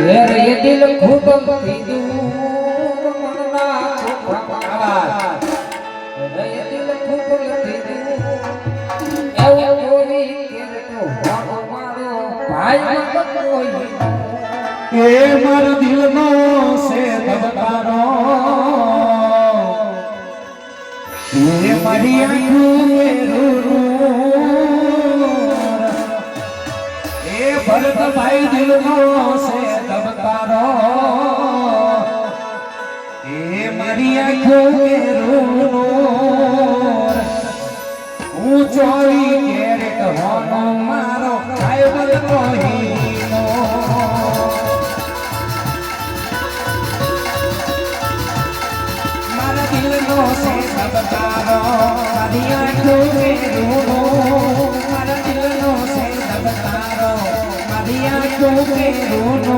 ये दिल खूब दूर मना आवाज ये दिल खूब दूर एवो कोई के तो मारो भाई मत कोई ए मर दिल नो से दबकारो ये मरी आंखों ए भरत भाई दिल नो से दबकारो ए मरी आंखों के रूनो ऊंचो केरे कहनो मारो भाई बल कोहीनो से दबकारो मारी आंखों में रूनो मारा दिल नो से दबकारो मारी आंखों में रूनो